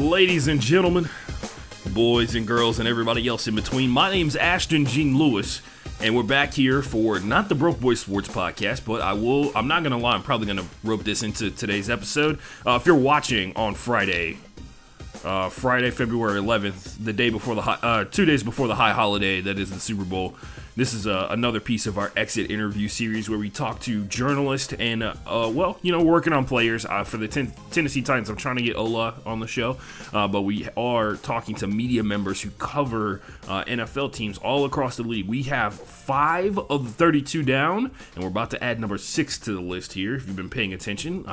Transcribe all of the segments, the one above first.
Ladies and gentlemen, boys and girls, and everybody else in between, my name's Ashton Gene Lewis, and we're back here for not the Broke Boy Sports Podcast, but I'm not going to lie, I'm probably going to rope this into today's episode. If you're watching on Friday, February 11th, the day before 2 days before the high holiday that is the Super Bowl, this is another piece of our exit interview series where we talk to journalists and, working on players. For the Tennessee Titans, I'm trying to get Ola on the show, but we are talking to media members who cover NFL teams all across the league. We have 5 of the 32 down, and we're about to add number 6 to the list here, if you've been paying attention.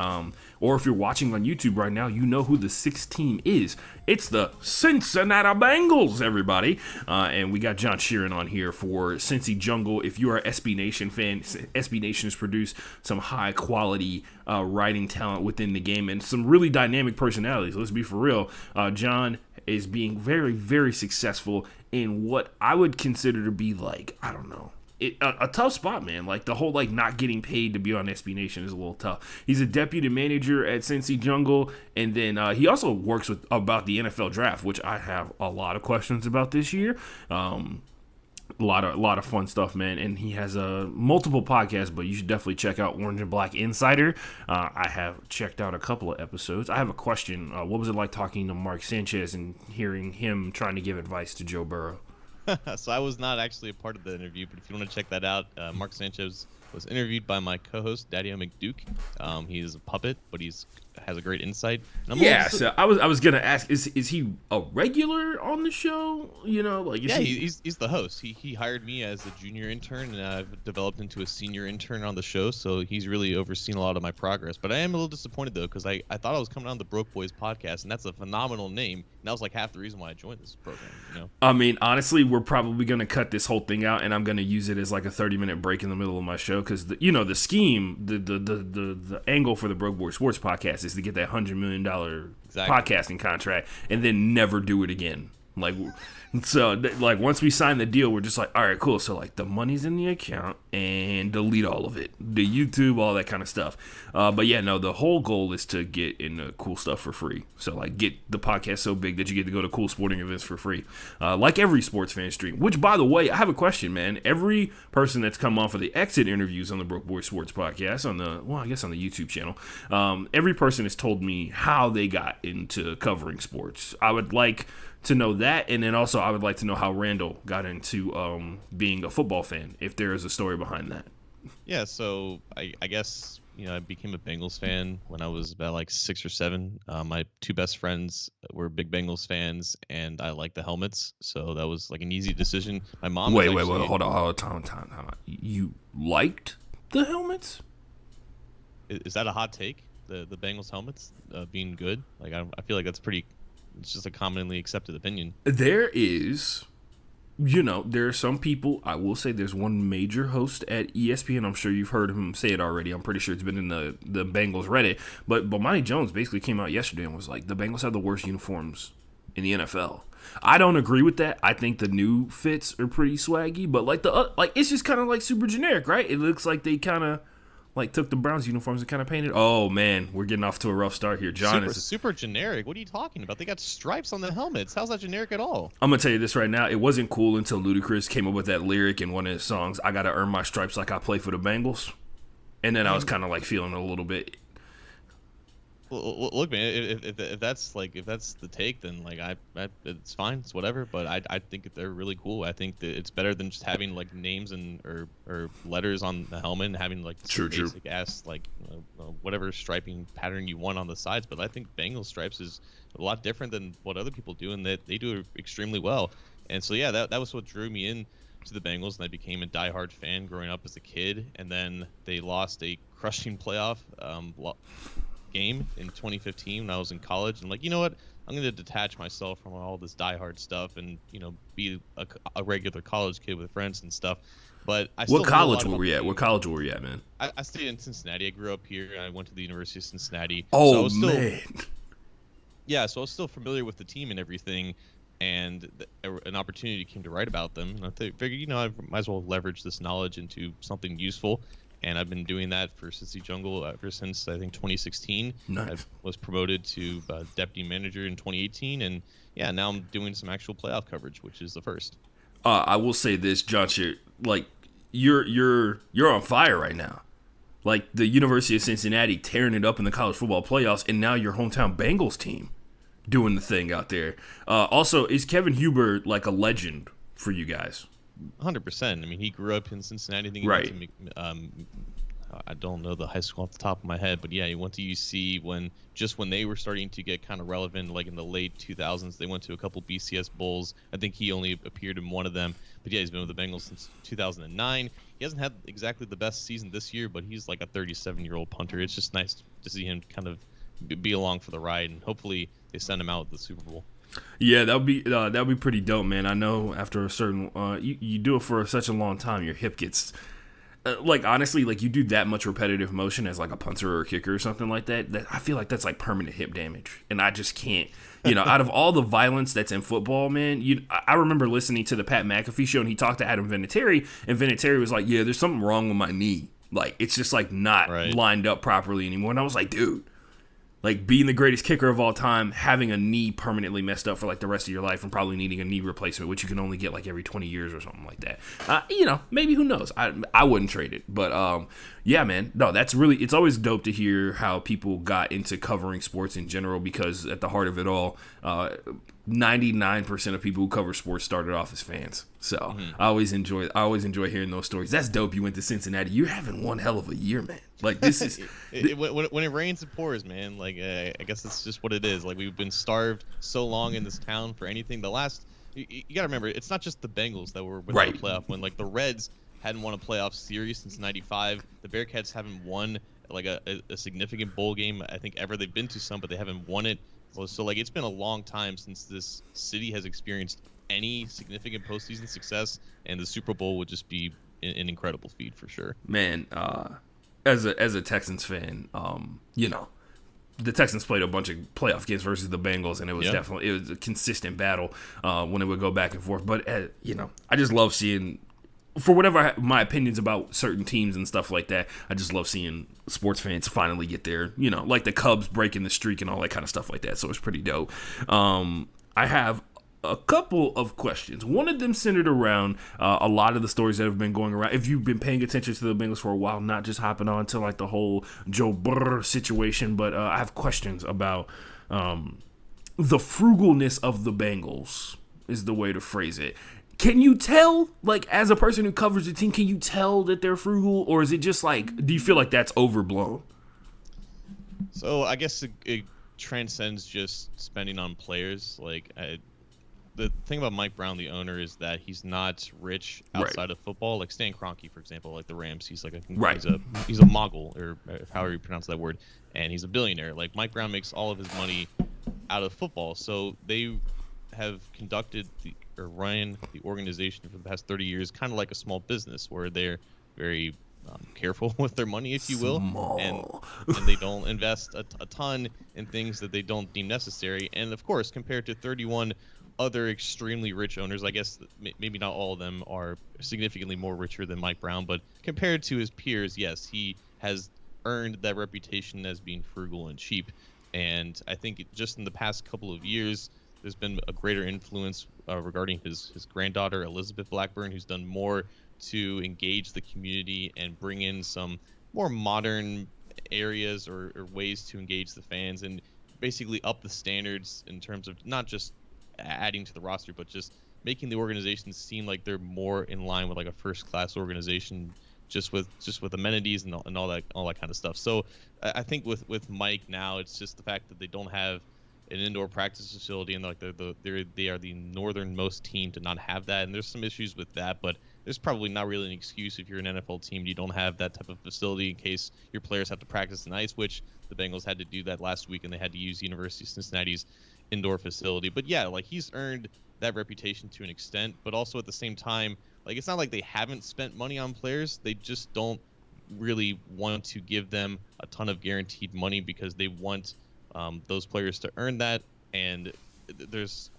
Or if you're watching on YouTube right now, you know who the 6th team is. It's the Cincinnati Bengals, everybody. And we got John Sheeran on here for Cincy Jungle. If you are an SB Nation fan, SB Nation has produced some high-quality writing talent within the game and some really dynamic personalities. Let's be for real. John is being very, very successful in what I would consider to be a tough spot, man. Like the whole not getting paid to be on SB Nation is a little tough. He's a deputy manager at Cincy Jungle, and then he also works about the NFL draft, which I have a lot of questions about this year. A lot of fun stuff, man. And he has multiple podcasts, but you should definitely check out Orange and Black Insider. I have checked out a couple of episodes. I have a question. What was it like talking to Mark Sanchez and hearing him trying to give advice to Joe Burrow? So I was not actually a part of the interview, but if you want to check that out, Mark Sanchez was interviewed by my co-host Daddy McDuke. He's a puppet, but has a great insight. So I was gonna ask, is he a regular on the show? He's the host. He hired me as a junior intern, and I've developed into a senior intern on the show. So he's really overseen a lot of my progress. But I am a little disappointed though, because I thought I was coming on the Broke Boys podcast, and that's a phenomenal name. And that was like half the reason why I joined this program. I mean, honestly, we're probably gonna cut this whole thing out, and I'm gonna use it as like a 30-minute break in the middle of my show, because the scheme, the angle for the Broke Boy Sports Podcast is to get that $100 million podcasting contract and then never do it again. Once we sign the deal, we're just like, all right, cool. So the money's in the account and delete all of it, the YouTube, all that kind of stuff. The whole goal is to get into cool stuff for free. So get the podcast so big that you get to go to cool sporting events for free, like every sports fan stream. Which, by the way, I have a question, man. Every person that's come on for the exit interviews on the Broke Boy Sports Podcast on the YouTube channel, every person has told me how they got into covering sports. I would like to know that, and then also I would like to know how Randall got into being a football fan, if there is a story behind that. Yeah, so I guess I became a Bengals fan when I was about 6 or 7. My 2 best friends were big Bengals fans, and I liked the helmets, so that was an easy decision. My mom wait, hold on, time. You liked the helmets? Is that a hot take? The Bengals helmets being good? I feel like that's pretty. It's just a commonly accepted opinion. There is, there are some people, I will say there's one major host at ESPN, I'm sure you've heard him say it already, I'm pretty sure it's been in the Bengals Reddit, but Bomani Jones basically came out yesterday and was like, the Bengals have the worst uniforms in the NFL. I don't agree with that. I think the new fits are pretty swaggy, but it's just kind of super generic, right? It looks like they kind of took the Browns uniforms and kind of painted. Oh man, we're getting off to a rough start here. John is super generic. What are you talking about? They got stripes on the helmets. How's that generic at all? I'm gonna tell you this right now. It wasn't cool until Ludacris came up with that lyric in one of his songs. I gotta earn my stripes like I play for the Bengals. And then I was kind of feeling a little bit. Well, look, man. If that's the take, then it's fine. It's whatever. But I think they're really cool. I think that it's better than just having names and or letters on the helmet and having basic ass whatever striping pattern you want on the sides. But I think Bengals stripes is a lot different than what other people do, and that they do it extremely well. And so yeah, that was what drew me in to the Bengals, and I became a diehard fan growing up as a kid. And then they lost a crushing playoff game in 2015 when I was in college. I'm like, you know what? I'm going to detach myself from all this diehard stuff and, be a regular college kid with friends and stuff. But what college were we at? What college were we at, man? I stayed in Cincinnati. I grew up here. I went to the University of Cincinnati. Oh, so man. Yeah, so I was still familiar with the team and everything. And an opportunity came to write about them. And I figured, I might as well leverage this knowledge into something useful. and I've been doing that for Cincy Jungle ever since I think 2016. Nice. I was promoted to deputy manager in 2018, and yeah, now I'm doing some actual playoff coverage, which is the first. I will say this, John Sheeran, like you're on fire right now. Like the University of Cincinnati tearing it up in the college football playoffs, and now your hometown Bengals team doing the thing out there. Also, is Kevin Huber like a legend for you guys? 100%. I mean, he grew up in Cincinnati. I think he Right. went to, I don't know the high school off the top of my head, but yeah, he went to UC when they were starting to get kind of relevant, like in the late 2000s. They went to a couple BCS bowls. I think he only appeared in one of them. But yeah, he's been with the Bengals since 2009. He hasn't had exactly the best season this year, but he's like a 37-year-old punter. It's just nice to see him kind of be along for the ride, and hopefully they send him out at the Super Bowl. Yeah, that'd be pretty dope, man. I know after a certain you do it for such a long time, your hip gets like honestly, like you do that much repetitive motion as like a punter or a kicker or something like that. That I feel like that's like permanent hip damage, and I just can't. Out of all the violence that's in football, man, I remember listening to the Pat McAfee show, and he talked to Adam Vinatieri, and Vinatieri was like, "Yeah, there's something wrong with my knee. Like it's just like not lined up properly anymore." And I was like, "Dude." Like being the greatest kicker of all time, having a knee permanently messed up for like the rest of your life, and probably needing a knee replacement, which you can only get like every 20 years or something like that. Maybe, who knows? I wouldn't trade it, but yeah, man. No, it's always dope to hear how people got into covering sports in general, because at the heart of it all, 99% of people who cover sports started off as fans. So I always enjoy hearing those stories. That's dope. You went to Cincinnati. You're having one hell of a year, man. Like this is when it rains, it pours, man. Like I guess that's just what it is. Like we've been starved so long in this town for anything. You gotta remember, it's not just the Bengals that were without a playoff win. Like the Reds hadn't won a playoff series since '95. The Bearcats haven't won like a significant bowl game, I think, ever. They've been to some, but they haven't won it. So like it's been a long time since this city has experienced any significant postseason success, and the Super Bowl would just be an incredible feat for sure. Man, as a Texans fan, the Texans played a bunch of playoff games versus the Bengals, and it was definitely a consistent battle when it would go back and forth. But I just love seeing, for whatever my opinions about certain teams and stuff like that, I just love seeing sports fans finally get there. Like the Cubs breaking the streak and all that kind of stuff like that. So it's pretty dope. I have a couple of questions. One of them centered around a lot of the stories that have been going around. If you've been paying attention to the Bengals for a while, not just hopping on to like the whole Joe Burr situation, but I have questions about the frugalness of the Bengals is the way to phrase it. Can you tell, like, as a person who covers the team, can you tell that they're frugal, or is it just like, do you feel like that's overblown? So I guess it transcends just spending on players. Like the thing about Mike Brown, the owner, is that he's not rich outside of football. Like Stan Kroenke, for example, like the Rams, he's like he's a mogul, or however you pronounce that word, and he's a billionaire. Like Mike Brown makes all of his money out of football, so they have run the organization for the past 30 years kind of like a small business, where they're very careful with their money, if you will, and they don't invest a ton in things that they don't deem necessary. And of course, compared to 31 other extremely rich owners, I guess maybe not all of them are significantly more richer than Mike Brown, but compared to his peers, yes, he has earned that reputation as being frugal and cheap. And I think just in the past couple of years, there's been a greater influence regarding his granddaughter, Elizabeth Blackburn, who's done more to engage the community and bring in some more modern areas or ways to engage the fans, and basically up the standards in terms of not just adding to the roster, but just making the organization seem like they're more in line with like a first-class organization, just with amenities and all that kind of stuff. So I think with Mike now, it's just the fact that they don't have an indoor practice facility, and like they are the northernmost team to not have that, and there's some issues with that, but there's probably not really an excuse if you're an NFL team you don't have that type of facility in case your players have to practice in ice, which the Bengals had to do that last week, and they had to use University of Cincinnati's indoor facility. But yeah, like he's earned that reputation to an extent, but also at the same time, like it's not like they haven't spent money on players, they just don't really want to give them a ton of guaranteed money because they want those players to earn that. And there's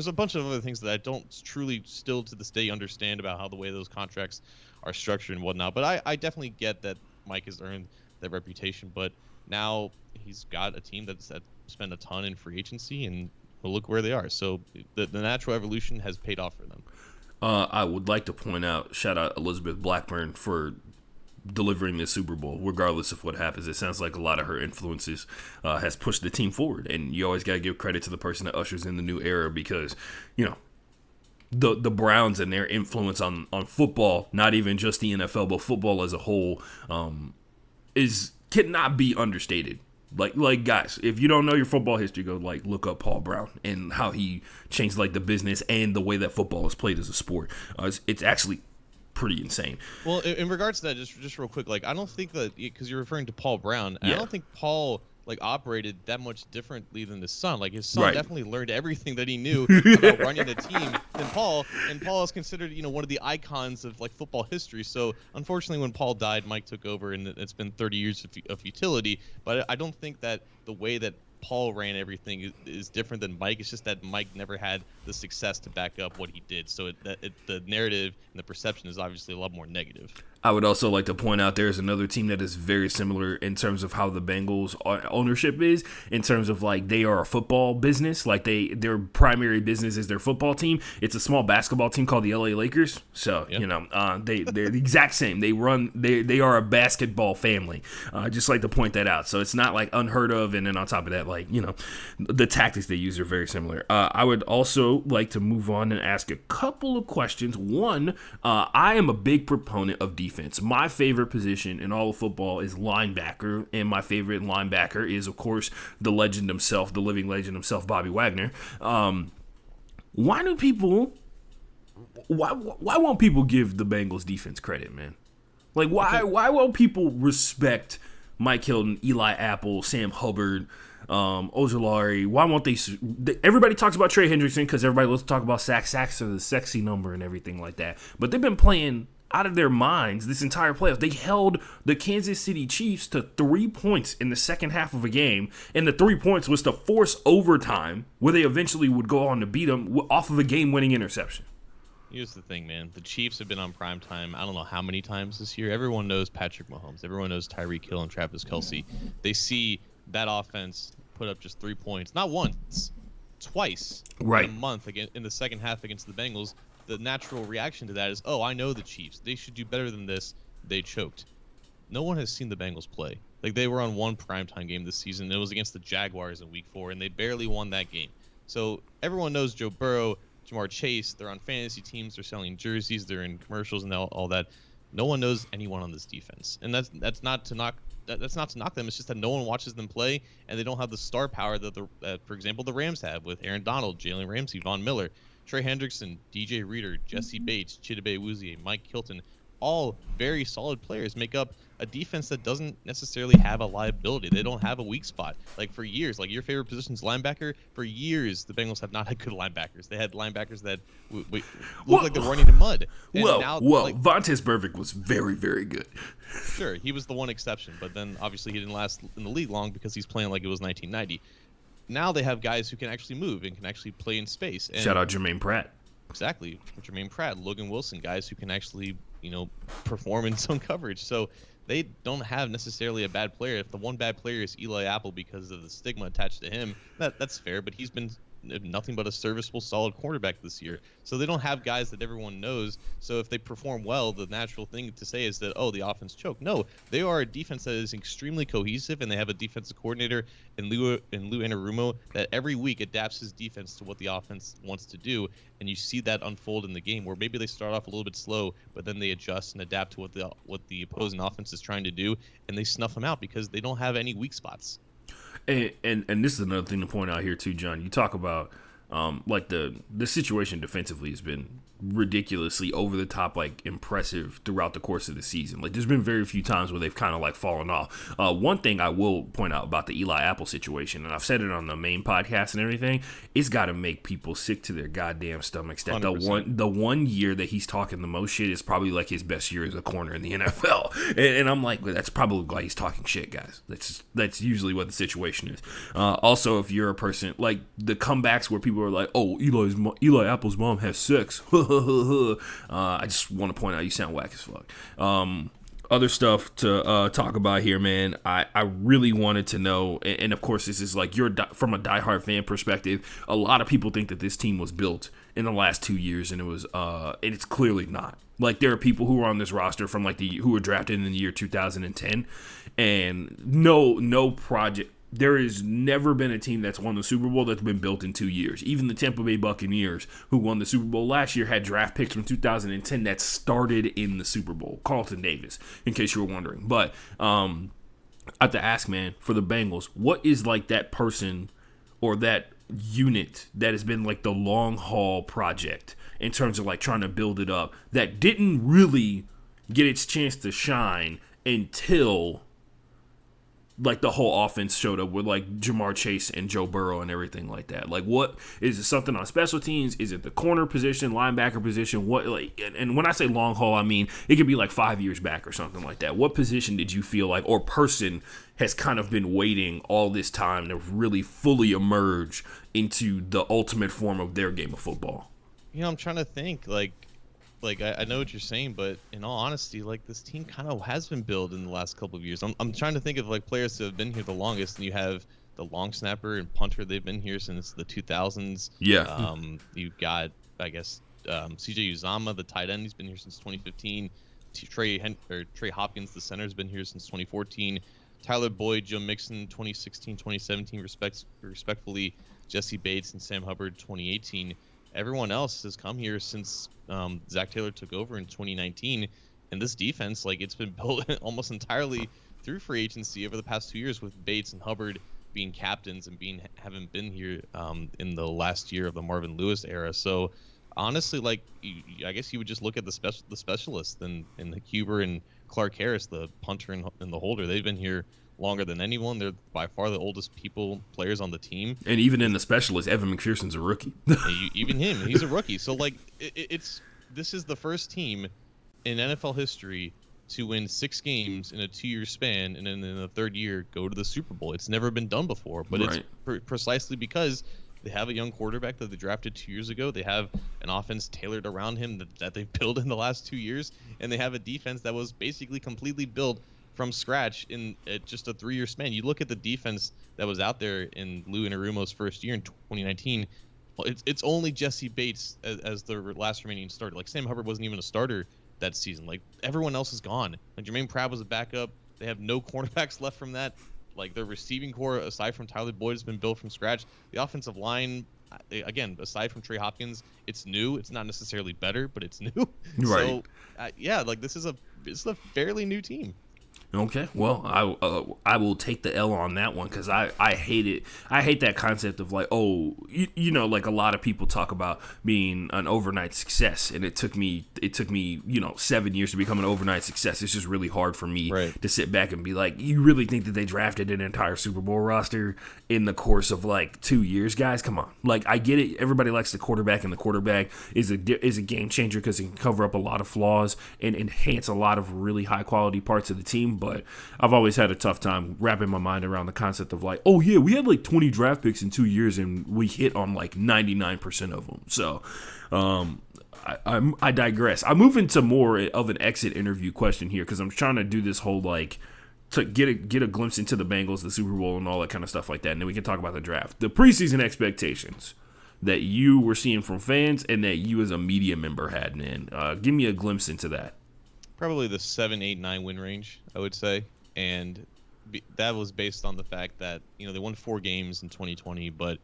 a bunch of other things that I don't truly still to this day understand about how the way those contracts are structured and whatnot. But I definitely get that Mike has earned that reputation. But now he's got a team that spent a ton in free agency, and well, look where they are. So the natural evolution has paid off for them. I would like to point out, shout out Elizabeth Blackburn for delivering this Super Bowl, regardless of what happens. It sounds like a lot of her influences has pushed the team forward, and you always got to give credit to the person that ushers in the new era because, the Browns and their influence on football, not even just the NFL, but football as a whole, cannot be understated. Like guys, if you don't know your football history, go look up Paul Brown and how he changed the business and the way that football is played as a sport. It's actually pretty insane. Well, in regards to that, just real quick, I don't think that, because you're referring to Paul Brown, yeah. I don't think Paul operated that much differently than his son. His son definitely learned everything that he knew about running a team than Paul, and Paul is considered one of the icons of football history. So unfortunately, when Paul died, Mike took over, and it's been 30 years of futility. But I don't think that the way that Paul ran everything is different than Mike. It's just that Mike never had the success to back up what he did. So the narrative and the perception is obviously a lot more negative. I would also like to point out there's another team that is very similar in terms of how the Bengals ownership is, in terms of they are a football business. Their primary business is their football team. It's a small basketball team called the LA Lakers. So, they're the exact same. They are a basketball family. I just like to point that out. So it's not unheard of. And then on top of that, the tactics they use are very similar. I would also like to move on and ask a couple of questions. One, I am a big proponent of defense. My favorite position in all of football is linebacker, and my favorite linebacker is, of course, the legend himself, the living legend himself, Bobby Wagner. Why won't people give the Bengals defense credit, man? Why won't people respect Mike Hilton, Eli Apple, Sam Hubbard, Ojulari? Why won't they? Everybody talks about Trey Hendrickson because everybody loves to talk about sacks are the sexy number and everything like that. But they've been playing out of their minds this entire playoff. They held the Kansas City Chiefs to 3 points in the second half of a game, and the 3 points was to force overtime, where they eventually would go on to beat them off of a game-winning interception. Here's the thing, man. The Chiefs have been on prime time I don't know how many times this year. Everyone knows Patrick Mahomes. Everyone knows Tyreek Hill and Travis Kelce. They see that offense put up just 3 points. Not once, twice in a month in the second half against the Bengals. The natural reaction to that is, oh, I know the Chiefs. They should do better than this. They choked. No one has seen the Bengals play. They were on one primetime game this season. It was against the Jaguars in Week 4, and they barely won that game. So everyone knows Joe Burrow, Jamar Chase. They're on fantasy teams. They're selling jerseys. They're in commercials and all that. No one knows anyone on this defense, and that's not to knock. That's not to knock them. It's just that no one watches them play, and they don't have the star power that for example, the Rams have with Aaron Donald, Jalen Ramsey, Von Miller, Trey Hendrickson, DJ Reader, Jesse Bates, Chidobe Awuzie, Mike Hilton. All very solid players make up a defense that doesn't necessarily have a liability. They don't have a weak spot. For years, your favorite position's linebacker. For years, the Bengals have not had good linebackers. They had linebackers that look like they're running in mud. And Vontaze Burfict was very, very good. Sure, he was the one exception, but then obviously he didn't last in the league long because he's playing like it was 1990. Now they have guys who can actually move and can actually play in space. And shout out Jermaine Pratt. Exactly, Jermaine Pratt, Logan Wilson, guys who can actually perform in zone coverage. So they don't have necessarily a bad player. If the one bad player is Eli Apple because of the stigma attached to him, that's fair. But he's been nothing but a serviceable, solid quarterback this year. So they don't have guys that everyone knows. So if they perform well, the natural thing to say is that, oh, the offense choked. No, they are a defense that is extremely cohesive, and they have a defensive coordinator in Lou Anarumo that every week adapts his defense to what the offense wants to do. And you see that unfold in the game where maybe they start off a little bit slow, but then they adjust and adapt to what the opposing offense is trying to do, and they snuff them out because they don't have any weak spots. And this is another thing to point out here too, John. You talk about the situation defensively has been ridiculously over the top, impressive throughout the course of the season. There's been very few times where they've kind of fallen off. One thing I will point out about the Eli Apple situation, and I've said it on the main podcast and everything, it's got to make people sick to their goddamn stomachs that 100%. the one year that he's talking the most shit is probably his best year as a corner in the NFL. And I'm like, well, that's probably why he's talking shit, guys. That's usually what the situation is. Also, if you're a person the comebacks where people are like, oh, Eli Apple's mom has sex. I just want to point out you sound whack as fuck. Other stuff to talk about here, man. I really wanted to know, and of course, this is like from a diehard fan perspective. A lot of people think that this team was built in the last 2 years, and it's clearly not. Like, there are people who are on this roster from who were drafted in the year 2010, and no project. There has never been a team that's won the Super Bowl that's been built in 2 years. Even the Tampa Bay Buccaneers, who won the Super Bowl last year, had draft picks from 2010 that started in the Super Bowl. Carlton Davis, in case you were wondering. But I have to ask, man, for the Bengals, what is like that person or that unit that has been like the long haul project in terms of like trying to build it up that didn't really get its chance to shine until like the whole offense showed up with like Jamar Chase and Joe Burrow and everything like that? Like, what is it? Something on special teams? Is it the corner position, linebacker position? What, like, and when I say long haul, I mean it could be like 5 years back or something like that. What position did you feel like, or person has kind of been waiting all this time to really fully emerge into the ultimate form of their game of football? I'm trying to think. I know what you're saying, but in all honesty, like, this team kind of has been built in the last couple of years. I'm trying to think of like players who have been here the longest, and you have the long snapper and punter. They've been here since the 2000s. Yeah. You've got, I guess, CJ Uzama, the tight end. He's been here since 2015. Trey Hopkins, the center, has been here since 2014. Tyler Boyd, Joe Mixon, 2016, 2017, respectfully. Jesse Bates and Sam Hubbard, 2018. Everyone else has come here since Zach Taylor took over in 2019, and this defense, like, it's been built almost entirely through free agency over the past 2 years, with Bates and Hubbard being captains and having been here in the last year of the Marvin Lewis era. So honestly, like, I guess you would just look at the specialists and the Huber and Clark Harris, the punter and the holder. They've been here longer than anyone. They're by far the oldest players on the team. And even in the specialist, Evan McPherson's a rookie. Even him, he's a rookie. So, like, this is the first team in NFL history to win 6 games in a 2-year span, and then in the third year go to the Super Bowl. It's never been done before, but right. It's precisely because they have a young quarterback that they drafted 2 years ago. They have an offense tailored around him that they've built in the last 2 years, and they have a defense that was basically completely built from scratch in just a 3-year span. You look at the defense that was out there in Lou Anarumo's first year in 2019. Well, it's only Jesse Bates as the last remaining starter. Like, Sam Hubbard wasn't even a starter that season. Like, everyone else is gone. Like, Jermaine Pratt was a backup. They have no cornerbacks left from that. Like, their receiving core, aside from Tyler Boyd, has been built from scratch. The offensive line, again, aside from Trey Hopkins, it's new. It's not necessarily better, but it's new. Right. So, yeah, like, this is a fairly new team. Okay, well, I will take the L on that one, because I hate it. I hate that concept of like, oh, you know, like a lot of people talk about being an overnight success, and it took me 7 years to become an overnight success. It's just really hard for me to sit back and be like, you really think that they drafted an entire Super Bowl roster in the course of like 2 years, guys? Come on. Like, I get it. Everybody likes the quarterback, and the quarterback is a game changer because it can cover up a lot of flaws and enhance a lot of really high quality parts of the team. But I've always had a tough time wrapping my mind around the concept of like, oh yeah, we had like 20 draft picks in 2 years and we hit on like 99% of them. So I digress. I move into more of an exit interview question here, because I'm trying to do this whole like to get a glimpse into the Bengals, the Super Bowl, and all that kind of stuff like that, and then we can talk about the draft. The preseason expectations that you were seeing from fans and that you as a media member had, man. Give me a glimpse into that. Probably the 7, 8, 9 win range, I would say. And that was based on the fact that, they won 4 games in 2020, but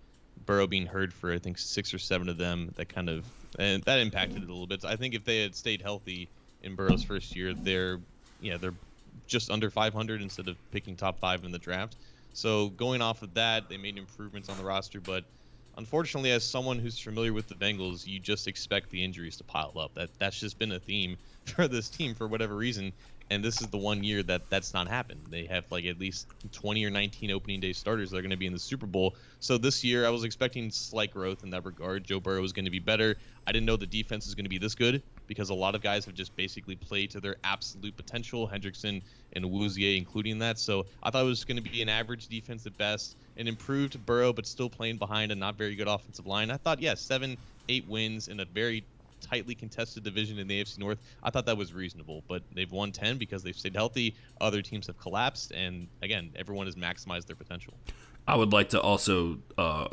Burrow being hurt for, I think, 6 or 7 of them, and that impacted it a little bit. So I think if they had stayed healthy in Burrow's first year, they're just under 500 instead of picking top 5 in the draft. So going off of that, they made improvements on the roster, but unfortunately, as someone who's familiar with the Bengals, you just expect the injuries to pile up. That's just been a theme for this team for whatever reason, and this is the one year that's not happened. They have like at least 20 or 19 opening day starters that are going to be in the Super Bowl. So this year, I was expecting slight growth in that regard. Joe Burrow was going to be better. I didn't know the defense was going to be this good, because a lot of guys have just basically played to their absolute potential, Hendrickson and Wouzier including that. So I thought it was going to be an average defense at best, an improved Burrow, but still playing behind a not very good offensive line. I thought, 7, 8 wins in a very tightly contested division in the AFC North, I thought that was reasonable. But they've won 10 because they've stayed healthy. Other teams have collapsed, and again, everyone has maximized their potential. I would like to also,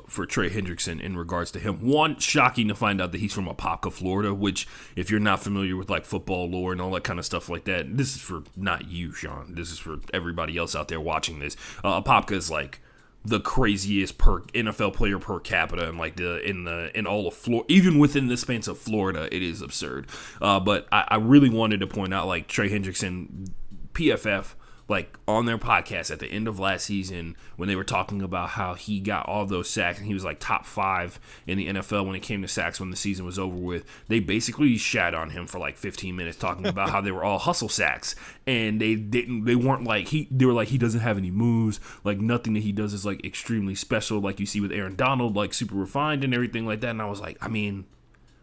for Trey Hendrickson, in regards to him, one, shocking to find out that he's from Apopka, Florida, which, if you're not familiar with like football lore and all that kind of stuff like that, this is for not you, Sean. This is for everybody else out there watching this. Apopka is like the craziest NFL player per capita, and like in all of Florida, even within the space of Florida, it is absurd. But I really wanted to point out, like, Trey Hendrickson, PFF, like on their podcast at the end of last season, when they were talking about how he got all those sacks and he was like top 5 in the NFL when it came to sacks when the season was over with, they basically shat on him for like 15 minutes talking about how they were all hustle sacks, and they weren't like, they were like, he doesn't have any moves, like nothing that he does is like extremely special, like you see with Aaron Donald, like super refined and everything like that. And I was like, I mean,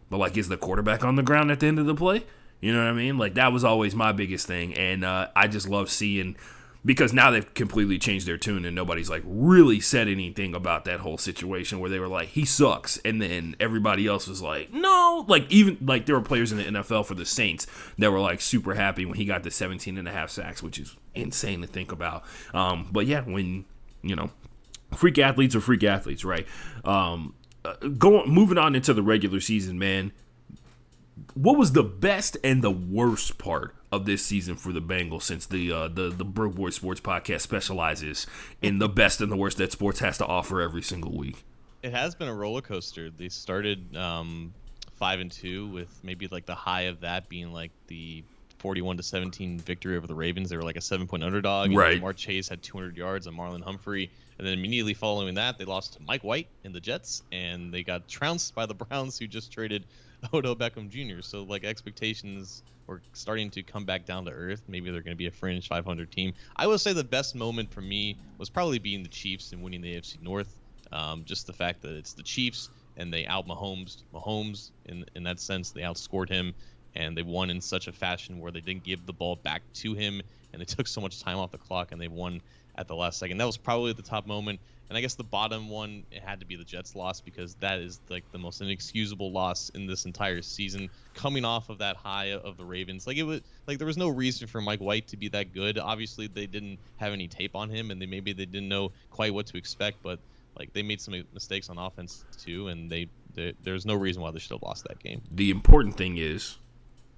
but like, is the quarterback on the ground at the end of the play? You know what I mean? Like, that was always my biggest thing, and I just love seeing, because now they've completely changed their tune, and nobody's, like, really said anything about that whole situation where they were like, he sucks, and then everybody else was like, no. Like, even, like, there were players in the NFL for the Saints that were, like, super happy when he got the 17.5 sacks, which is insane to think about. But, yeah, when, you know, freak athletes are freak athletes, right? Moving on into the regular season, man. What was the best and the worst part of this season for the Bengals, since the Broke Boy Sports Podcast specializes in the best and the worst that sports has to offer every single week? It has been a roller coaster. They started 5-2 with maybe like the high of that being like the 41-17 victory over the Ravens. They were like a 7-point underdog. Right. Jamar Chase had 200 yards on Marlon Humphrey. And then immediately following that, they lost to Mike White and the Jets, and they got trounced by the Browns, who just traded Odell Beckham Jr. So, like, expectations were starting to come back down to earth. Maybe they're going to be a fringe 500 team. I will say the best moment for me was probably being the Chiefs and winning the AFC North. Just the fact that it's the Chiefs, and they out Mahomes in that sense. They outscored him, and they won in such a fashion where they didn't give the ball back to him, and they took so much time off the clock, and they won at the last second. That was probably the top moment. And I guess the bottom one, it had to be the Jets loss, because that is like the most inexcusable loss in this entire season, coming off of that high of the Ravens. Like, it was like there was no reason for Mike White to be that good. Obviously, they didn't have any tape on him, and maybe they didn't know quite what to expect, but like, they made some mistakes on offense too, and there's no reason why they should have lost that game. The important thing is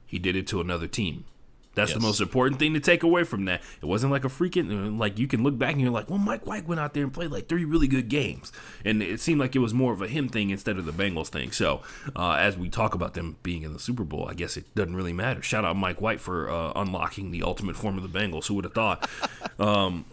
he did it to another team. That's the most important thing to take away from that. It wasn't like a freaking, like, you can look back and you're like, well, Mike White went out there and played like 3 really good games. And it seemed like it was more of a him thing instead of the Bengals thing. So as we talk about them being in the Super Bowl, I guess it doesn't really matter. Shout out Mike White for unlocking the ultimate form of the Bengals. Who would have thought? But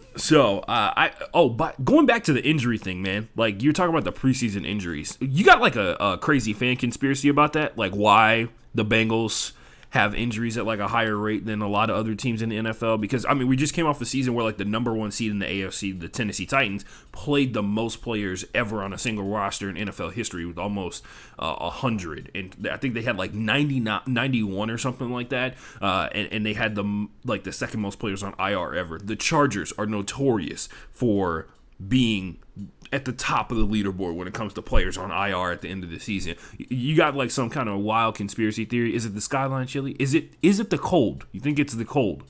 going back to the injury thing, man, like, you're talking about the preseason injuries. You got like a crazy fan conspiracy about that? Like, why the Bengals have injuries at like a higher rate than a lot of other teams in the NFL? Because, I mean, we just came off a season where like the number 1 seed in the AFC, the Tennessee Titans, played the most players ever on a single roster in NFL history with almost 100. And I think they had like 91 or something like that. And they had the second most players on IR ever. The Chargers are notorious for being at the top of the leaderboard when it comes to players on IR at the end of the season. You got like some kind of wild conspiracy theory? Is it the Skyline Chili? Is it the cold? You think it's the cold?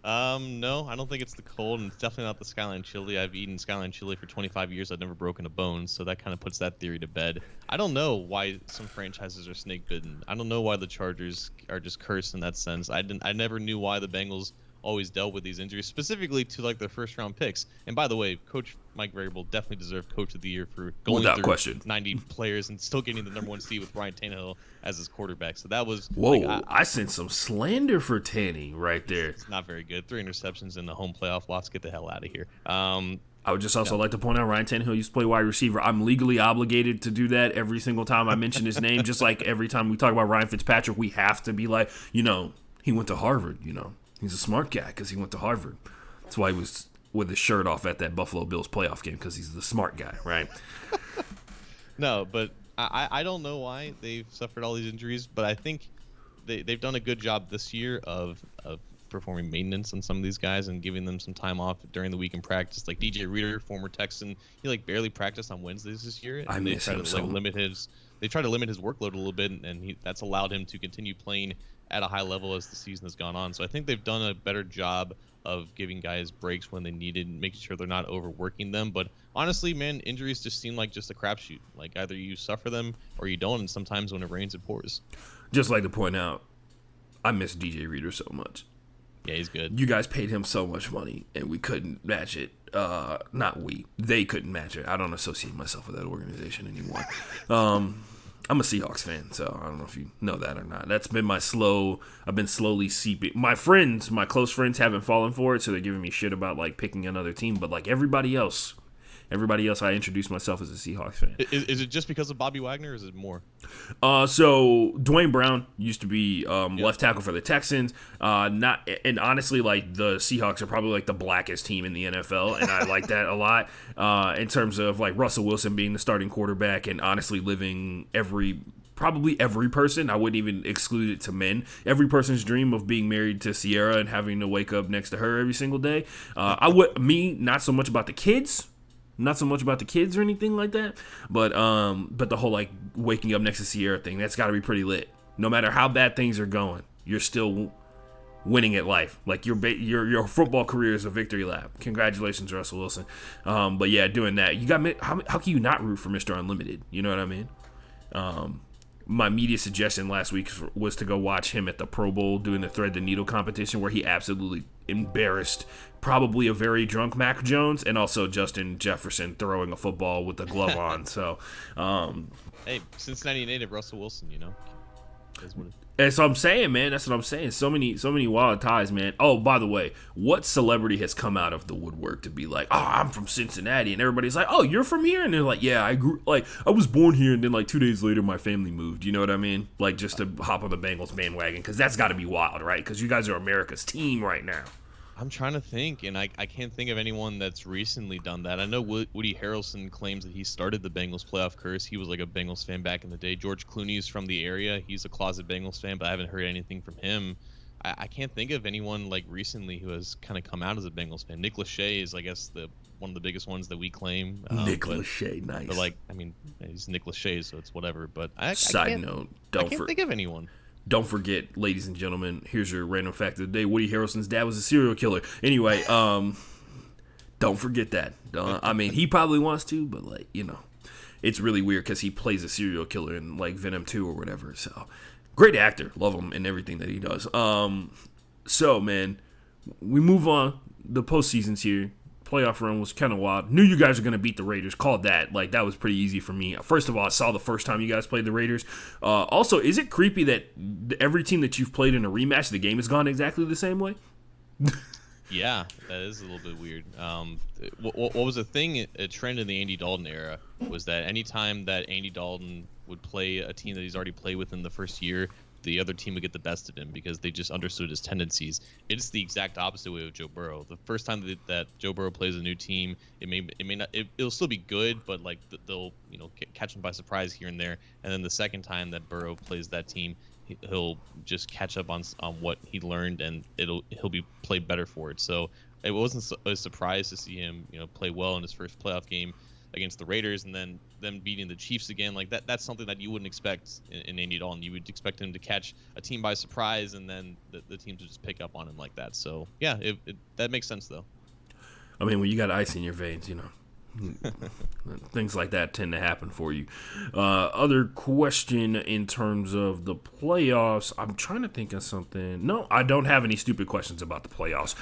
No, I don't think it's the cold, and it's definitely not the Skyline Chili. I've eaten Skyline Chili for 25 years. I've never broken a bone, so that kind of puts that theory to bed. I don't know why some franchises are snake bitten. I don't know why the Chargers are just cursed in that sense. I never knew why the Bengals always dealt with these injuries, specifically to like their first round picks. And by the way, Coach Mike Vrabel definitely deserved Coach of the Year for going through 90 players and still getting the number 1 seed with Ryan Tannehill as his quarterback. So that was I sent some slander for Tanny right there. It's not very good. 3 interceptions in the home playoff loss. Get the hell out of here. I would just also like to point out Ryan Tannehill used to play wide receiver. I'm legally obligated to do that every single time I mention his name. Just like every time we talk about Ryan Fitzpatrick, we have to be like, he went to Harvard, He's a smart guy because he went to Harvard. That's why he was with his shirt off at that Buffalo Bills playoff game, because he's the smart guy, right? No, but I don't know why they've suffered all these injuries, but I think they've done a good job this year of performing maintenance on some of these guys and giving them some time off during the week in practice. Like DJ Reader, former Texan, he like barely practiced on Wednesdays this year. And I miss him so much. Limit his they try to limit his workload a little bit, and that's allowed him to continue playing at a high level as the season has gone on. So I think they've done a better job of giving guys breaks when they needed, making sure they're not overworking them. But honestly, man, injuries just seem like just a crapshoot. Like either you suffer them or you don't, and sometimes when it rains, it pours. Just like to point out, I miss DJ Reader so much. Yeah, he's good. You guys paid him so much money, and we couldn't match it. Not we. They couldn't match it. I don't associate myself with that organization anymore. I'm a Seahawks fan, so I don't know if you know that or not. That's been I've been slowly seeping. My close friends haven't fallen for it, so they're giving me shit about, like, picking another team. But, like, everybody else, I introduced myself as a Seahawks fan. Is it just because of Bobby Wagner, or is it more? So Dwayne Brown used to be left tackle for the Texans. And honestly, like, the Seahawks are probably like the blackest team in the NFL, and I like that a lot. In terms of, like, Russell Wilson being the starting quarterback, and honestly living probably every person, I wouldn't even exclude it to men, every person's dream of being married to Sierra and having to wake up next to her every single day. Not so much about the kids. Not so much about the kids or anything like that, but the whole, like, waking up next to Sierra thing, that's got to be pretty lit. No matter how bad things are going, you're still winning at life. Like, your football career is a victory lap. Congratulations, Russell Wilson. But yeah, doing that, how can you not root for Mr. Unlimited? You know what I mean? My media suggestion last week was to go watch him at the Pro Bowl doing the thread the needle competition, where he absolutely embarrassed probably a very drunk Mac Jones and also Justin Jefferson throwing a football with the glove on. So, hey, Cincinnati native Russell Wilson, you know. That's what I'm saying, man. That's what I'm saying. So many wild ties, man. Oh, by the way, what celebrity has come out of the woodwork to be like, oh, I'm from Cincinnati, and everybody's like, oh, you're from here, and they're like, yeah, I was born here, and then, like, 2 days later, my family moved. You know what I mean? Like, just to hop on the Bengals bandwagon, because that's got to be wild, right? Because you guys are America's team right now. I'm trying to think, and I can't think of anyone that's recently done that. I know Woody Harrelson claims that he started the Bengals playoff curse. He was like a Bengals fan back in the day. George Clooney is from the area. He's a closet Bengals fan, but I haven't heard anything from him. I can't think of anyone, like, recently who has kind of come out as a Bengals fan. Nick Lachey is, I guess, one of the biggest ones that we claim. Nick Lachey, nice. But, like, I mean, he's Nick Lachey, so it's whatever. But I can't think of anyone. Don't forget, ladies and gentlemen, here's your random fact of the day. Woody Harrelson's dad was a serial killer. Anyway, don't forget that. I mean, he probably wants to, but, like, you know, it's really weird because he plays a serial killer in, like, Venom 2 or whatever. So, great actor. Love him in everything that he does. So, man, we move on. The postseason's here. Playoff run was kind of wild. Knew you guys were going to beat the Raiders. Called that. Like, that was pretty easy for me. First of all, I saw the first time you guys played the Raiders. Also, is it creepy that every team that you've played in a rematch, the game has gone exactly the same way? Yeah, that is a little bit weird. What was a trend in the Andy Dalton era was that anytime that Andy Dalton would play a team that he's already played with in the first year, the other team would get the best of him because they just understood his tendencies. It's the exact opposite way with Joe Burrow. The first time that Joe Burrow plays a new team, it'll still be good, but, like, they'll, you know, catch him by surprise here and there. And then the second time that Burrow plays that team, he'll just catch up on what he learned, and he'll be played better for it. So it wasn't a surprise to see him, you know, play well in his first playoff game against the Raiders, and then them beating the Chiefs again. Like, that's something that you wouldn't expect in Andy Dalton. You would expect him to catch a team by surprise, and then the team to just pick up on him like that. So yeah, that makes sense though. I mean, when you got ice in your veins, you know, things like that tend to happen for you. Other question in terms of the playoffs, I'm trying to think of something. No, I don't have any stupid questions about the playoffs.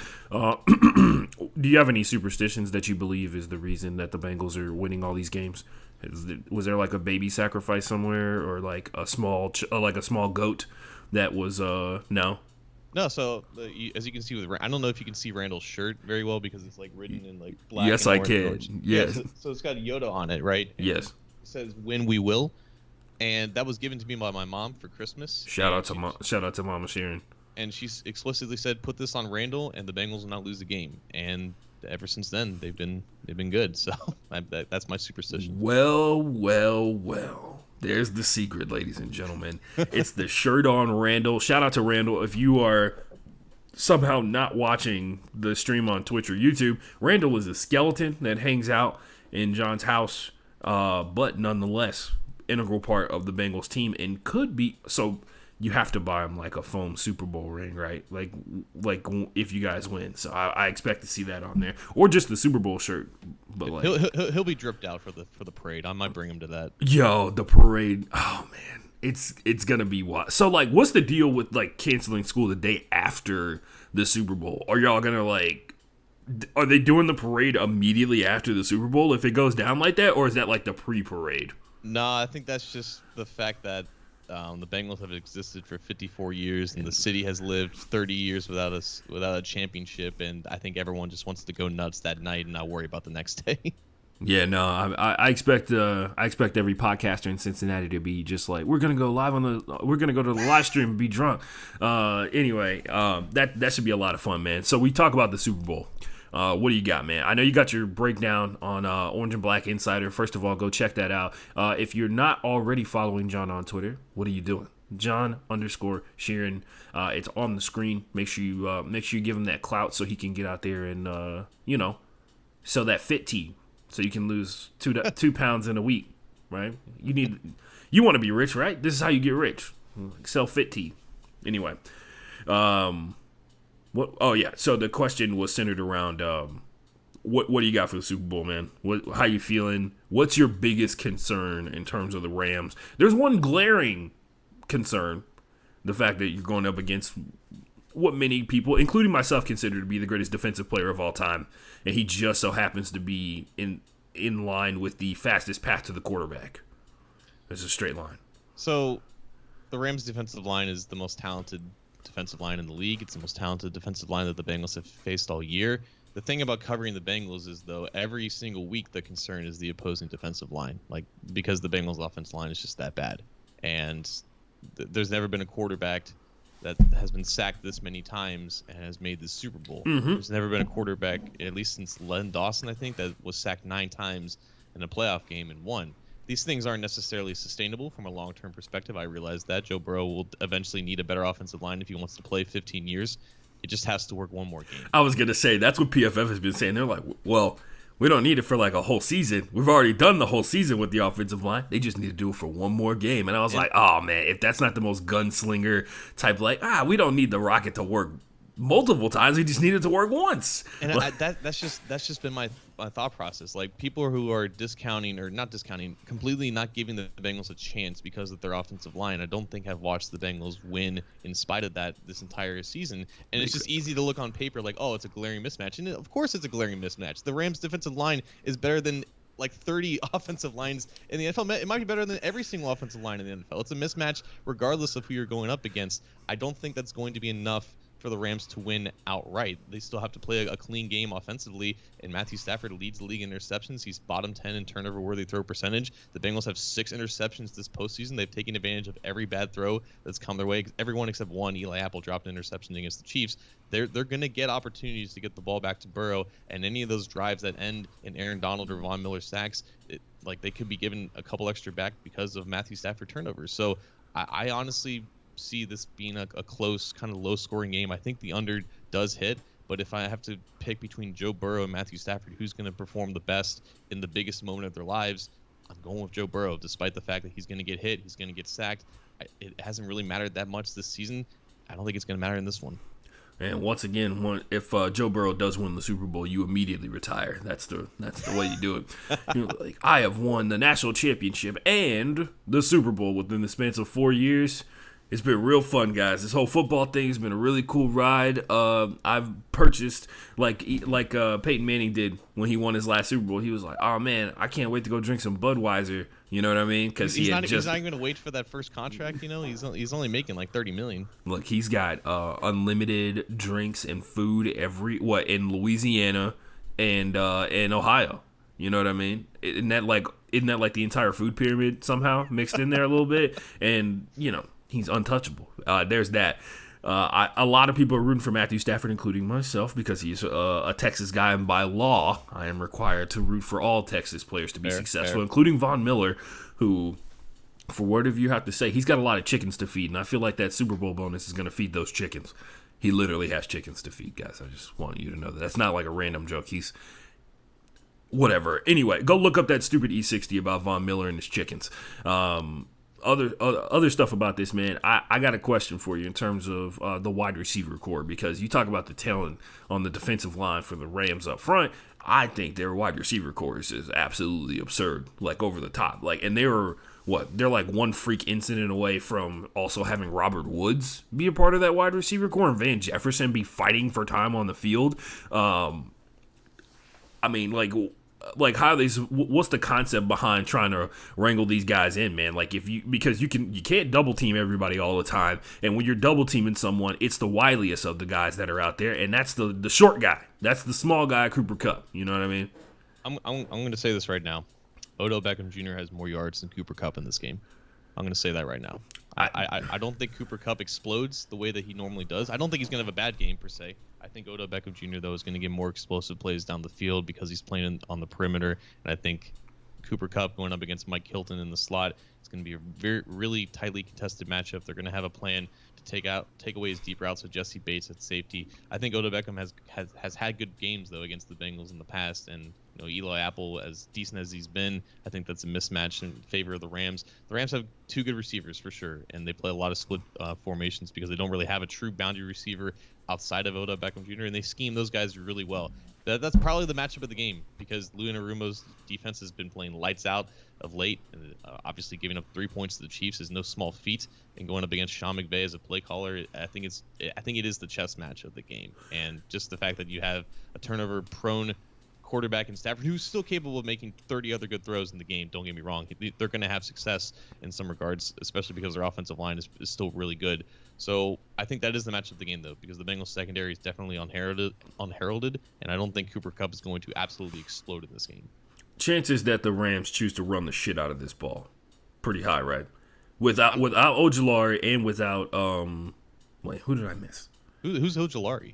Do you have any superstitions that you believe is the reason that the Bengals are winning all these games? Was there, like, a baby sacrifice somewhere, or, like, a small goat that was no? No, so as you can see I don't know if you can see Randall's shirt very well because it's, like, written in, like, black. Yes, and I can. orange. Yes. Yeah, so it's got Yoda on it, right? And yes. It says "When we will," and that was given to me by my mom for Christmas. Shout out to Mama Sheeran. And she explicitly said, "Put this on Randall, and the Bengals will not lose the game." And ever since then, they've been good. So that's my superstition. Well. There's the secret, ladies and gentlemen. It's the shirt on Randall. Shout out to Randall. If you are somehow not watching the stream on Twitch or YouTube, Randall is a skeleton that hangs out in John's house. But nonetheless, integral part of the Bengals team and could be. So you have to buy him like a foam Super Bowl ring, right? Like if you guys win. So I expect to see that on there, or just the Super Bowl shirt. But like he'll be dripped out for the parade. I might bring him to that. Yo, the parade. Oh man, it's gonna be wild. So like, what's the deal with like canceling school the day after the Super Bowl? Are y'all gonna like? Are they doing the parade immediately after the Super Bowl if it goes down like that, or is that like the pre-parade? No, I think that's just the fact that the Bengals have existed for 54 years, and the city has lived 30 years without a championship, and I think everyone just wants to go nuts that night and not worry about the next day. Yeah, no, I expect every podcaster in Cincinnati to be just like, we're gonna go to the live stream and be drunk. Anyway, that should be a lot of fun, man. So we talk about the Super Bowl. What do you got, man? I know you got your breakdown on Orange and Black Insider. First of all, go check that out. If you're not already following John on Twitter, what are you doing? John_Sheeran. It's on the screen. Make sure you give him that clout so he can get out there and sell that fit tee so you can lose 2 pounds in a week, right? You want to be rich, right? This is how you get rich. Sell fit tee. Anyway, what? Oh yeah. So the question was centered around what do you got for the Super Bowl, man? How you feeling? What's your biggest concern in terms of the Rams? There's one glaring concern: the fact that you're going up against what many people, including myself, consider to be the greatest defensive player of all time, and he just so happens to be in line with the fastest path to the quarterback. It's a straight line. So, the Rams' defensive line is the most talented defensive line in the league. It's the most talented defensive line that the Bengals have faced all year. The thing about covering the Bengals is, though, every single week the concern is the opposing defensive line, like because the Bengals' offensive line is just that bad, and there's never been a quarterback that has been sacked this many times and has made the Super Bowl. Mm-hmm. There's never been a quarterback, at least since Len Dawson, I think, that was sacked 9 times in a playoff game and won. These things aren't necessarily sustainable from a long-term perspective. I realize that Joe Burrow will eventually need a better offensive line if he wants to play 15 years. It just has to work one more game. I was going to say, that's what PFF has been saying. They're like, well, we don't need it for like a whole season. We've already done the whole season with the offensive line. They just need to do it for one more game. And I was like, oh, man, if that's not the most gunslinger type, like, we don't need the Rocket to work multiple times. We just need it to work once. And that's just been my thought process. Like, people who are discounting or not discounting, completely not giving the Bengals a chance because of their offensive line, I don't think have watched the Bengals win in spite of that this entire season. And it's just easy to look on paper like, oh, it's a glaring mismatch. And of course it's a glaring mismatch. The Rams' defensive line is better than like 30 offensive lines in the NFL. It might be better than every single offensive line in the NFL. It's a mismatch regardless of who you're going up against. I don't think that's going to be enough for the Rams to win outright. They still have to play a clean game offensively, and Matthew Stafford leads the league in interceptions. He's bottom 10 in turnover-worthy throw percentage. The Bengals have 6 interceptions this postseason. They've taken advantage of every bad throw that's come their way. Everyone except one, Eli Apple, dropped an interception against the Chiefs. They're going to get opportunities to get the ball back to Burrow, and any of those drives that end in Aaron Donald or Von Miller sacks, they could be given a couple extra back because of Matthew Stafford turnovers. So I honestly see this being a close, kind of low-scoring game. I think the under does hit, but if I have to pick between Joe Burrow and Matthew Stafford, who's going to perform the best in the biggest moment of their lives, I'm going with Joe Burrow, despite the fact that he's going to get hit, he's going to get sacked. It hasn't really mattered that much this season. I don't think it's going to matter in this one. And once again, if Joe Burrow does win the Super Bowl, you immediately retire. That's the way you do it. Like, I have won the national championship and the Super Bowl within the span of 4 years. It's been real fun, guys. This whole football thing has been a really cool ride. I've purchased, like Peyton Manning did when he won his last Super Bowl. He was like, oh, man, I can't wait to go drink some Budweiser. You know what I mean? Because he's not even going to wait for that first contract. You know, he's only making like $30 million. Look, he's got unlimited drinks and food in Louisiana and Ohio. You know what I mean? Isn't that like the entire food pyramid somehow mixed in there a little bit? And he's untouchable. There's that. A lot of people are rooting for Matthew Stafford, including myself, because he's a Texas guy, and by law, I am required to root for all Texas players to be successful, including Von Miller, who, for whatever you have to say, he's got a lot of chickens to feed, and I feel like that Super Bowl bonus is going to feed those chickens. He literally has chickens to feed, guys. I just want you to know that. That's not like a random joke. Whatever. Anyway, go look up that stupid E60 about Von Miller and his chickens. Other stuff about this, man. I got a question for you in terms of the wide receiver core, because you talk about the talent on the defensive line for the Rams up front. I think their wide receiver core is absolutely absurd, like over the top. Like, and they're like one freak incident away from also having Robert Woods be a part of that wide receiver core and Van Jefferson be fighting for time on the field. I mean, like how they, what's the concept behind trying to wrangle these guys in, man? Like, because you can't double team everybody all the time, and when you're double teaming someone, it's the wiliest of the guys that are out there, and that's the short guy, that's the small guy, Cooper Kupp. You know what I mean? I'm going to say this right now. Odell Beckham Jr. has more yards than Cooper Kupp in this game. I'm going to say that right now. I don't think Cooper Kupp explodes the way that he normally does. I don't think he's going to have a bad game per se. I think Odell Beckham Jr. though is going to get more explosive plays down the field because he's playing on the perimeter, and I think Cooper Kupp going up against Mike Hilton in the slot, it's going to be a really tightly contested matchup. They're going to have a plan to take away his deep routes with Jesse Bates at safety. I think Odell Beckham has had good games though against the Bengals in the past, and Eli Apple, as decent as he's been, I think that's a mismatch in favor of the Rams. The Rams have two good receivers for sure, and they play a lot of split formations because they don't really have a true boundary receiver outside of Odell Beckham Jr., and they scheme those guys really well. That's probably the matchup of the game because Lou Anarumo's defense has been playing lights out of late, and obviously giving up 3 points to the Chiefs is no small feat, and going up against Sean McVay as a play caller, I think it is the chess match of the game, and just the fact that you have a turnover-prone quarterback in Stafford, who's still capable of making 30 other good throws in the game. Don't get me wrong. They're going to have success in some regards, especially because their offensive line is still really good. So I think that is the match of the game, though, because the Bengals secondary is definitely unheralded, and I don't think Cooper Kupp is going to absolutely explode in this game. Chances that the Rams choose to run the shit out of this ball, pretty high, right? Without Ojulari and without wait, who did I miss? Who's Ojulari?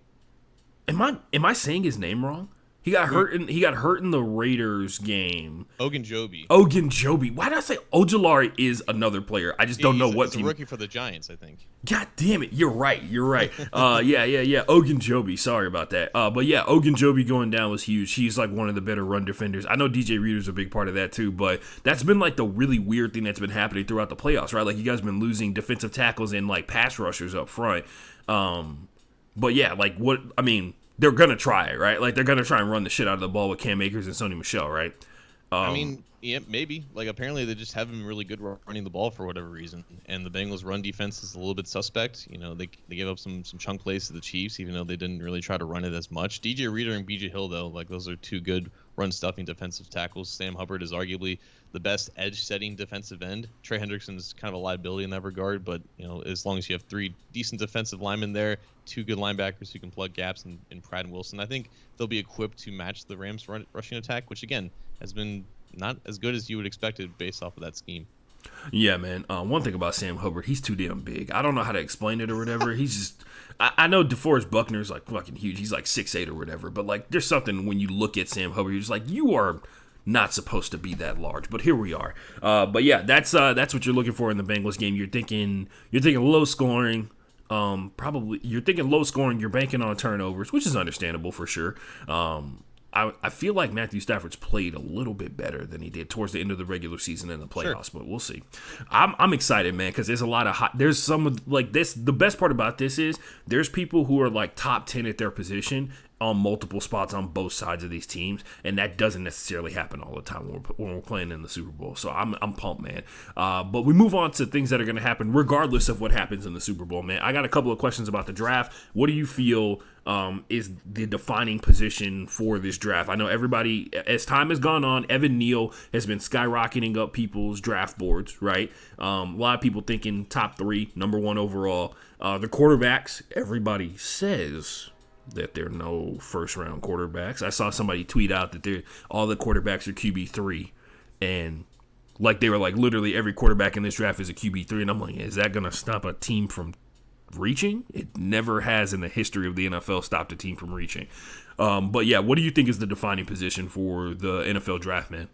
Am I saying his name wrong? He got hurt in the Raiders game. Ogunjobi. Why did I say Ojulari is another player? I just don't know what team. He's a rookie for the Giants, I think. God damn it. You're right. Yeah. Ogunjobi. Sorry about that. But yeah, Ogunjobi going down was huge. He's like one of the better run defenders. I know DJ Reader's a big part of that too, but that's been like the really weird thing that's been happening throughout the playoffs, right? Like you guys have been losing defensive tackles and like pass rushers up front. But yeah, like they're going to try it, right? Like, they're going to try and run the shit out of the ball with Cam Akers and Sony Michel, right? Yeah, maybe. Like, apparently they just haven't been really good running the ball for whatever reason. And the Bengals' run defense is a little bit suspect. They gave up some chunk plays to the Chiefs, even though they didn't really try to run it as much. DJ Reader and BJ Hill, though, like, those are two good run-stuffing defensive tackles. Sam Hubbard is arguably the best edge-setting defensive end. Trey Hendrickson is kind of a liability in that regard, but, as long as you have three decent defensive linemen there, two good linebackers who can plug gaps in Pratt and Wilson, I think they'll be equipped to match the Rams' rushing attack, which, again, has been not as good as you would expect it based off of that scheme. Yeah, man. One thing about Sam Hubbard, he's too damn big. I don't know how to explain it or whatever. He's just, I know DeForest Buckner's like fucking huge. He's like 6'8" or whatever. But like, there's something when you look at Sam Hubbard, you're just like, you are not supposed to be that large. But here we are. But yeah, that's what you're looking for in the Bengals game. You're thinking low scoring. Probably you're thinking low scoring. You're banking on turnovers, which is understandable for sure. I feel like Matthew Stafford's played a little bit better than he did towards the end of the regular season in the playoffs, But we'll see. I'm excited, man, because there's a lot of there's some of like this. The best part about this is there's people who are like top 10 at their position on multiple spots on both sides of these teams, and that doesn't necessarily happen all the time when we're playing in the Super Bowl. So I'm pumped, man. But we move on to things that are going to happen regardless of what happens in the Super Bowl, man. I got a couple of questions about the draft. What do you feel is the defining position for this draft? I know everybody, as time has gone on, Evan Neal has been skyrocketing up people's draft boards, right? A lot of people thinking top 3, number 1 overall. The quarterbacks, everybody says that there are no first-round quarterbacks. I saw somebody tweet out that all the quarterbacks are QB3, and like they were like literally every quarterback in this draft is a QB3, and I'm like, is that going to stop a team from reaching? It never has in the history of the NFL stopped a team from reaching. But yeah, what do you think is the defining position for the NFL draft, man?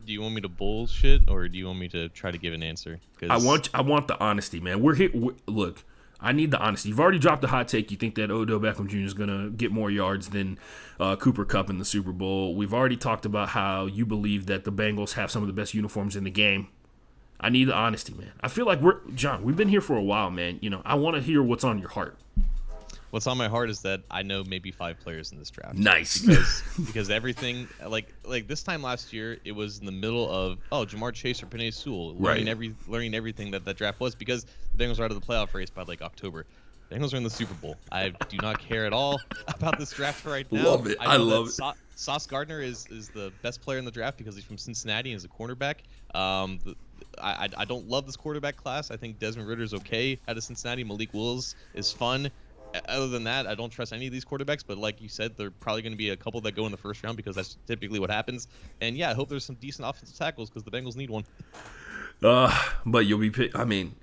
Do you want me to bullshit or do you want me to try to give an answer? I want the honesty, man. We're here. Look, I need the honesty. You've already dropped the hot take. You think that Odell Beckham Jr. is going to get more yards than Cooper Kupp in the Super Bowl. We've already talked about how you believe that the Bengals have some of the best uniforms in the game. I need the honesty, man. I feel like we've been here for a while, man. I want to hear what's on your heart. What's on my heart is that I know maybe 5 players in this draft. Nice. Because everything, like this time last year, it was in the middle of Jamar Chase or Penei Sewell, learning everything that draft was, because the Bengals are out of the playoff race by like October. The Bengals are in the Super Bowl. I do not care at all about this draft right now. Love it. I love it. Sauce Gardner is the best player in the draft because he's from Cincinnati and is a cornerback. I don't love this quarterback class. I think Desmond Ritter's okay out of Cincinnati. Malik Willis is fun. Other than that, I don't trust any of these quarterbacks, but like you said, there are probably going to be a couple that go in the first round because that's typically what happens. And yeah, I hope there's some decent offensive tackles because the Bengals need one. But you'll be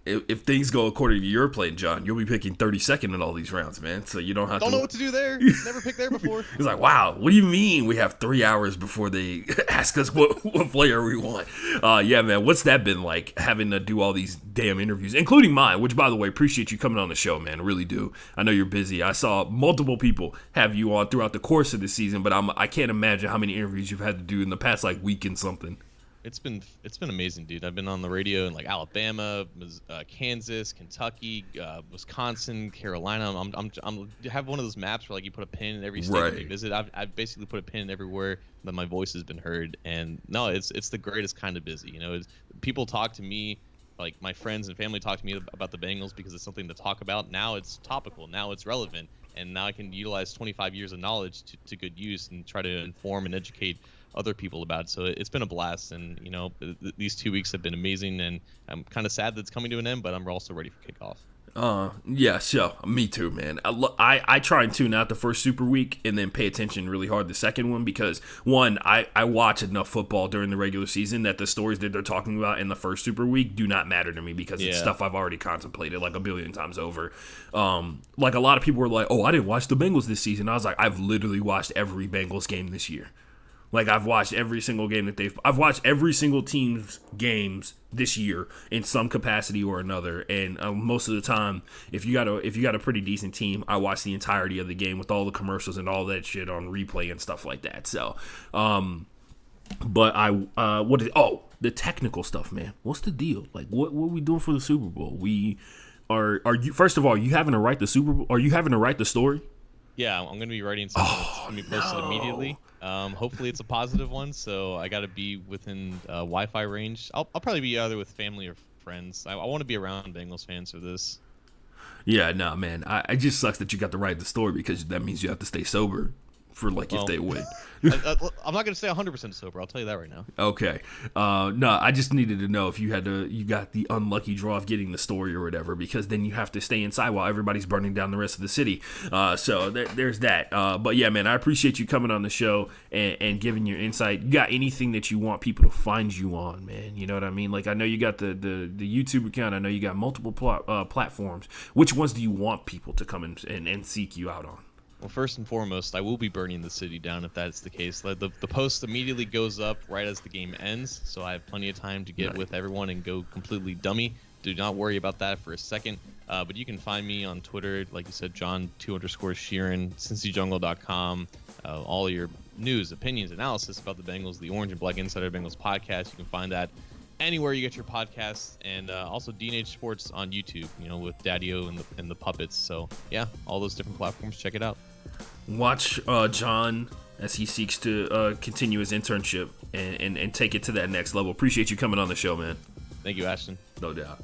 if things go according to your plan, John, you'll be picking 32nd in all these rounds, man. So you don't know what to do there. Never picked there before. It's like, wow, what do you mean we have 3 hours before they ask us what player we want? Yeah, man, what's that been like, having to do all these damn interviews, including mine, which, by the way, appreciate you coming on the show, man. I really do. I know you're busy. I saw multiple people have you on throughout the course of the season, but I can't imagine how many interviews you've had to do in the past week and something. It's been amazing, dude. I've been on the radio in like Alabama, Kansas, Kentucky, Wisconsin, Carolina. I have one of those maps where like you put a pin in every state that you visit. I've basically put a pin everywhere that my voice has been heard. And no, it's the greatest kind of busy. People talk to me, like my friends and family talk to me about the Bengals because it's something to talk about. Now it's topical. Now it's relevant. And now I can utilize 25 years of knowledge to good use and try to inform and educate other people about it. So it's been a blast, and these 2 weeks have been amazing, and I'm kind of sad that it's coming to an end, but I'm also ready for kickoff. Yeah, so me too, man. I try and tune out the first Super Week and then pay attention really hard the second one, because one, I watch enough football during the regular season that the stories that they're talking about in the first Super Week do not matter to me, because it's stuff I've already contemplated like a billion times over. Like a lot of people were like, oh, I didn't watch the Bengals this season. I was like, I've literally watched every Bengals game this year. Like, I've watched every single game I've watched every single team's games this year in some capacity or another. And most of the time, if you got a pretty decent team, I watch the entirety of the game with all the commercials and all that shit on replay and stuff like that. So, but the technical stuff, man. What's the deal? Like, what are we doing for the Super Bowl? Are you, first of all, you having to write the Super Bowl? Are you having to write the story? Yeah, I'm going to be writing something that's going to be posted immediately. Hopefully it's a positive one, so I got to be within Wi-Fi range. I'll probably be either with family or friends. I want to be around Bengals fans for this. Yeah, no, man. It just sucks that you got to write the story, because that means you have to stay sober for if they win. I'm not going to stay 100% sober. I'll tell you that right now. Okay. No, I just needed to know if you got the unlucky draw of getting the story or whatever, because then you have to stay inside while everybody's burning down the rest of the city. So there's that. But yeah, man, I appreciate you coming on the show and giving your insight. You got anything that you want people to find you on, man? You know what I mean? Like, I know you got the YouTube account. I know you got multiple platforms. Which ones do you want people to come and seek you out on? Well, first and foremost, I will be burning the city down if that's the case. The post immediately goes up right as the game ends, so I have plenty of time to get with everyone and go completely dummy. Do not worry about that for a second. But you can find me on Twitter, like you said, John_Sheeran, CincyJungle.com. All your news, opinions, analysis about the Bengals, the Orange and Black Insider Bengals podcast. You can find that anywhere you get your podcasts, and also D&H Sports on YouTube, with Daddy-O and the puppets. So yeah, all those different platforms. Check it out. Watch John as he seeks to continue his internship and take it to that next level. Appreciate you coming on the show, man. Thank you, Ashton. No doubt.